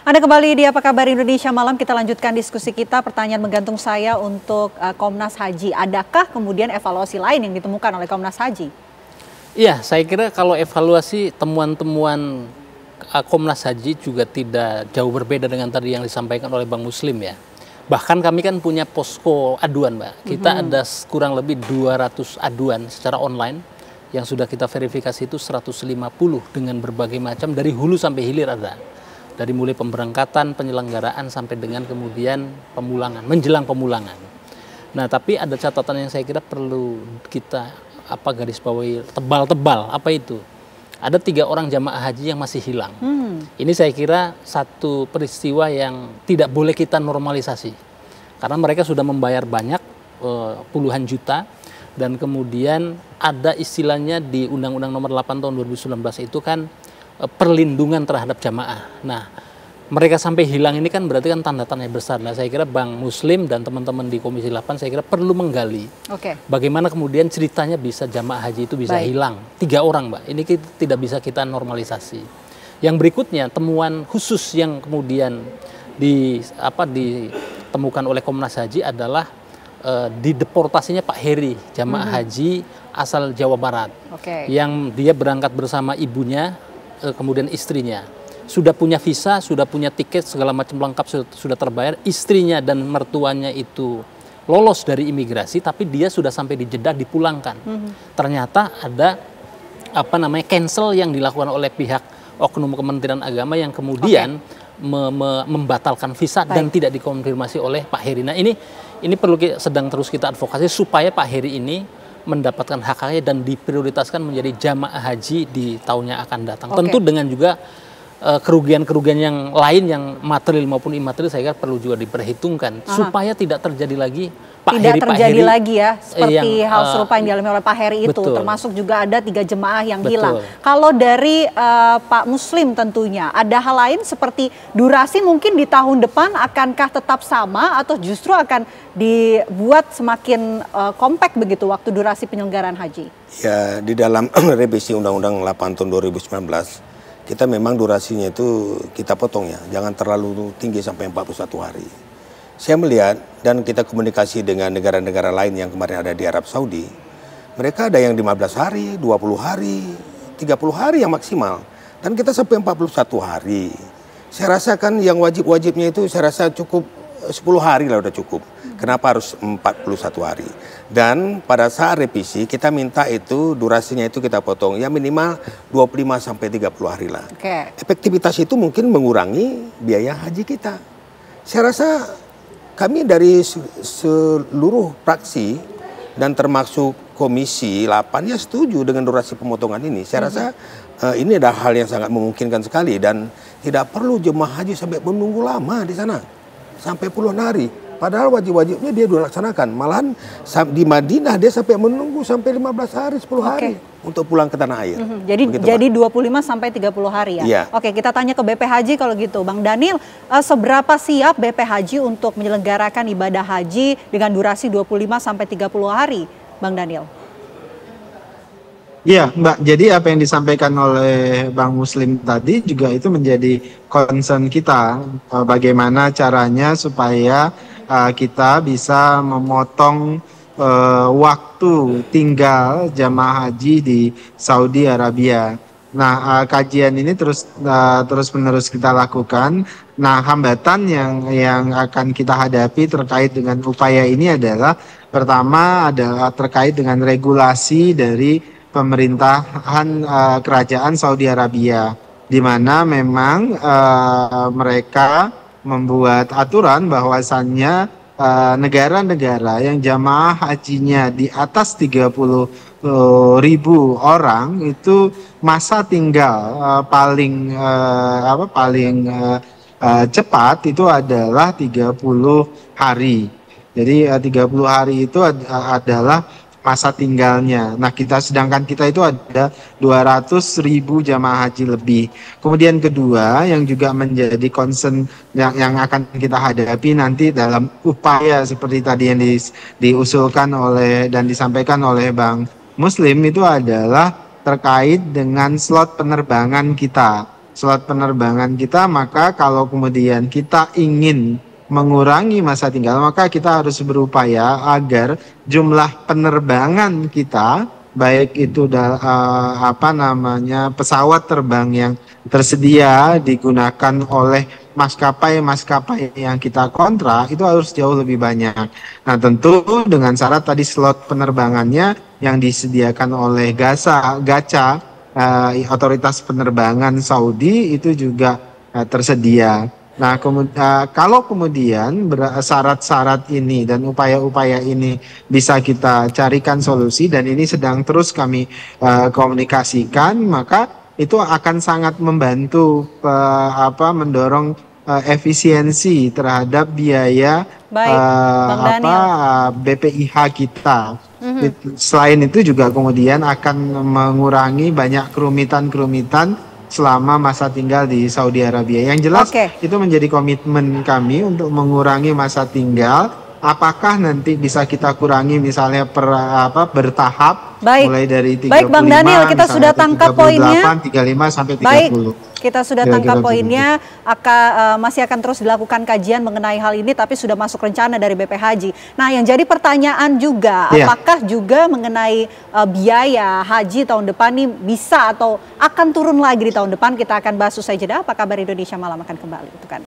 Anda kembali di Apa Kabar Indonesia Malam, kita lanjutkan diskusi kita. Pertanyaan menggantung saya untuk Komnas Haji. Adakah kemudian evaluasi lain yang ditemukan oleh Komnas Haji? Iya, saya kira kalau evaluasi temuan-temuan Komnas Haji juga tidak jauh berbeda dengan tadi yang disampaikan oleh Bang Muslim ya. Bahkan kami kan punya posko aduan, Mbak. Kita ada kurang lebih 200 aduan secara online yang sudah kita verifikasi itu 150 dengan berbagai macam dari hulu sampai hilir ada. Dari mulai pemberangkatan, penyelenggaraan sampai dengan kemudian pemulangan, menjelang pemulangan. Nah, tapi ada catatan yang saya kira perlu kita garis bawahi tebal-tebal. Apa itu? Ada 3 orang jamaah haji yang masih hilang. Ini saya kira satu peristiwa yang tidak boleh kita normalisasi. Karena mereka sudah membayar banyak, puluhan juta. Dan kemudian ada istilahnya di Undang-Undang Nomor 8 Tahun 2019 itu kan perlindungan terhadap jamaah. Nah, mereka sampai hilang ini kan berarti kan tanda tanya besar. Nah, saya kira Bang Muslim dan teman-teman di Komisi 8 saya kira perlu menggali. Bagaimana kemudian ceritanya bisa jamaah haji itu bisa hilang. 3 orang, Mbak. Ini tidak bisa kita normalisasi. Yang berikutnya temuan khusus yang kemudian ditemukan oleh Komnas Haji adalah dideportasinya Pak Heri, jamaah haji asal Jawa Barat. Yang dia berangkat bersama ibunya, kemudian istrinya. Sudah punya visa, sudah punya tiket, segala macam lengkap sudah terbayar. Istrinya dan mertuanya itu lolos dari imigrasi, tapi dia sudah sampai di Jeddah dipulangkan. Ternyata ada cancel yang dilakukan oleh pihak oknum Kementerian Agama yang kemudian membatalkan visa dan tidak dikonfirmasi oleh Pak Heri. Nah, ini perlu sedang terus kita advokasi supaya Pak Heri ini mendapatkan hak-haknya dan diprioritaskan menjadi jamaah haji di tahun yang akan datang. Tentu dengan juga kerugian-kerugian yang lain yang material maupun imaterial saya kira perlu juga diperhitungkan supaya tidak terjadi lagi lagi ya seperti hal serupa yang dialami oleh Pak Heri itu. Termasuk juga ada 3 jemaah yang hilang. Kalau dari Pak Muslim tentunya ada hal lain seperti durasi mungkin di tahun depan akankah tetap sama atau justru akan dibuat semakin kompak begitu waktu durasi penyelenggaraan haji? Ya, di dalam revisi Undang-Undang 8 tahun 2019 kita memang durasinya itu kita potong ya, jangan terlalu tinggi sampai 41 hari. Saya melihat dan kita komunikasi dengan negara-negara lain yang kemarin ada di Arab Saudi, mereka ada yang 15 hari, 20 hari, 30 hari yang maksimal. Dan kita sampai 41 hari. Saya rasa kan yang wajib-wajibnya itu saya rasa cukup 10 hari lah udah cukup. Kenapa harus 41 hari? Dan pada saat revisi kita minta itu durasinya itu kita potong ya minimal 25 sampai 30 hari lah. Efektivitas itu mungkin mengurangi biaya haji kita. Saya rasa kami dari seluruh fraksi dan termasuk Komisi 8 ya setuju dengan durasi pemotongan ini. Saya rasa ini adalah hal yang sangat memungkinkan sekali dan tidak perlu jemaah haji sampai menunggu lama di sana sampai puluhan hari. Padahal wajib-wajibnya dia dilaksanakan. Malahan di Madinah dia sampai menunggu sampai 15 hari, 10 hari untuk pulang ke tanah air. Jadi 25 sampai 30 hari ya? Oke, kita tanya ke BP Haji kalau gitu. Bang Daniel, seberapa siap BP Haji untuk menyelenggarakan ibadah haji dengan durasi 25 sampai 30 hari, Bang Daniel? Iya, Mbak. Jadi apa yang disampaikan oleh Bang Muslim tadi juga itu menjadi concern kita. Bagaimana caranya supaya kita bisa memotong waktu tinggal jamaah haji di Saudi Arabia. Nah, kajian ini terus-menerus kita lakukan. Nah, hambatan yang akan kita hadapi terkait dengan upaya ini adalah pertama adalah terkait dengan regulasi dari pemerintahan kerajaan Saudi Arabia, di mana memang mereka membuat aturan bahwasannya negara-negara yang jamaah hajinya di atas 30.000 orang itu masa tinggal paling cepat itu adalah 30 hari. Jadi 30 hari itu adalah masa tinggalnya. Nah, sedangkan kita itu ada 200.000 jamaah haji lebih. Kemudian kedua yang juga menjadi concern yang akan kita hadapi nanti dalam upaya seperti tadi yang diusulkan oleh dan disampaikan oleh Bang Muslim itu adalah terkait dengan slot penerbangan kita. slot penerbangan kita, maka kalau kemudian kita ingin mengurangi masa tinggal, maka kita harus berupaya agar jumlah penerbangan kita, baik itu pesawat terbang yang tersedia digunakan oleh maskapai-maskapai yang kita kontrak itu harus jauh lebih banyak. Nah, tentu dengan syarat tadi slot penerbangannya yang disediakan oleh GACA, otoritas penerbangan Saudi itu juga tersedia. Nah, kalau kemudian syarat-syarat ini dan upaya-upaya ini bisa kita carikan solusi, dan ini sedang terus kami komunikasikan, maka itu akan sangat membantu mendorong efisiensi terhadap biaya BPIH kita. Selain itu juga kemudian akan mengurangi banyak kerumitan-kerumitan selama masa tinggal di Saudi Arabia. Yang jelas itu menjadi komitmen kami untuk mengurangi masa tinggal. Apakah nanti bisa kita kurangi misalnya bertahap, mulai dari 35, baik Bang Daniel, kita sudah tangkap 38, poinnya. 35 sampai 30. Baik, kita sudah tangkap poinnya. Masih akan terus dilakukan kajian mengenai hal ini, tapi sudah masuk rencana dari BP Haji. Nah, yang jadi pertanyaan juga, apakah juga mengenai biaya haji tahun depan ini bisa atau akan turun lagi di tahun depan? Kita akan bahas usai jeda. Apa kabar Indonesia Malam akan kembali. Itu kan.